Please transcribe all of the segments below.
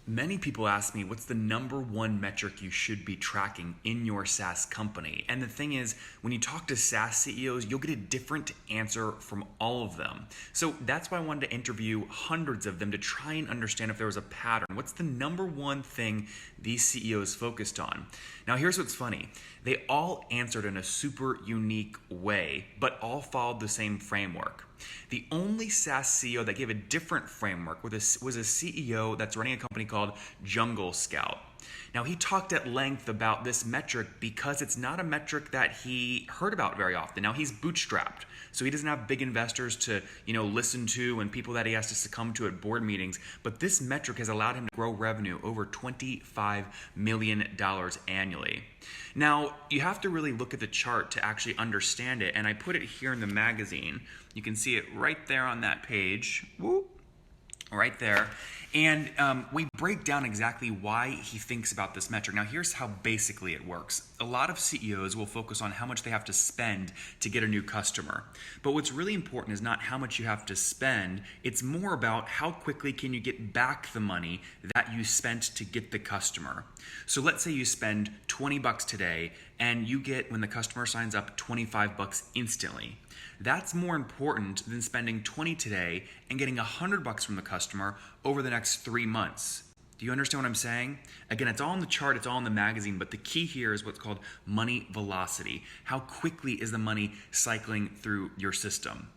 Many people ask me, what's the number one metric you should be tracking in your SaaS company? And the thing is, when you talk to SaaS CEOs, you'll get a different answer from all of them. So that's why I wanted to interview hundreds of them to try and understand if there was a pattern. What's the number one thing these CEOs focused on? Now, here's what's funny. They all answered in a super unique way, but all followed the same framework. The only SaaS CEO that gave a different framework was a CEO that's running a company called Jungle Scout. Now, he talked at length about this metric because it's not a metric that he heard about very often. Now, he's bootstrapped, so he doesn't have big investors to, listen to and people that he has to succumb to at board meetings. But this metric has allowed him to grow revenue over $25 million annually. Now, you have to really look at the chart to actually understand it, and I put it here in the magazine. You can see it right there on that page. Whoop. Right there. And we break down exactly why he thinks about this metric. Now, here's how basically it works. A lot of CEOs will focus on how much they have to spend to get a new customer. But what's really important is not how much you have to spend. It's more about how quickly can you get back the money that you spent to get the customer. So let's say you spend $20 today and you get, when the customer signs up, $25 instantly. That's more important than spending $20 today and getting $100 from the customer over the next 3 months. Do you understand what I'm saying? Again, it's all in the chart, it's all in the magazine, but the key here is what's called money velocity. How quickly is the money cycling through your system?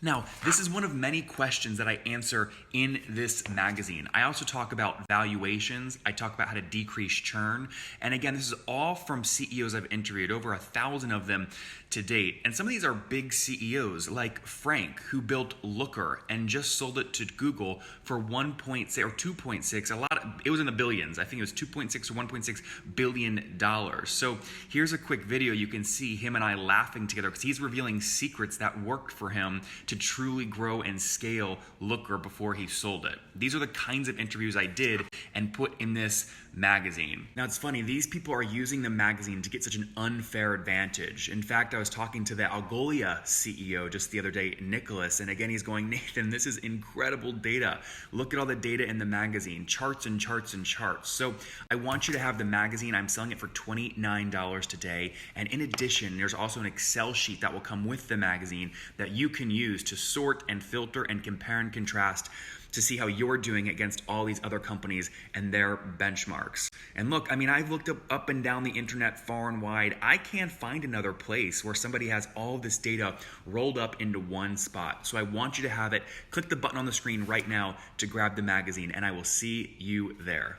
Now, this is one of many questions that I answer in this magazine. I also talk about valuations. I talk about how to decrease churn. And again, this is all from CEOs I've interviewed, over 1,000 of them to date. And some of these are big CEOs like Frank, who built Looker and just sold it to Google for 1.6 or 2.6. It was in the billions. I think it was 2.6 or 1.6 billion dollars. So here's a quick video. You can see him and I laughing together because he's revealing secrets that worked for him to truly grow and scale Looker before he sold it. These are the kinds of interviews I did and put in this magazine. Now, it's funny, these people are using the magazine to get such an unfair advantage. In fact, I was talking to the Algolia CEO just the other day, Nicholas, and again, he's going, Nathan, this is incredible data. Look at all the data in the magazine, charts and charts and charts. So I want you to have the magazine. I'm selling it for $29 today. And in addition, there's also an Excel sheet that will come with the magazine that you can use to sort and filter and compare and contrast to see how you're doing against all these other companies and their benchmarks. And look, I've looked up and down the internet far and wide. I can't find another place where somebody has all this data rolled up into one spot. So I want you to have it. Click the button on the screen right now to grab the magazine, and I will see you there.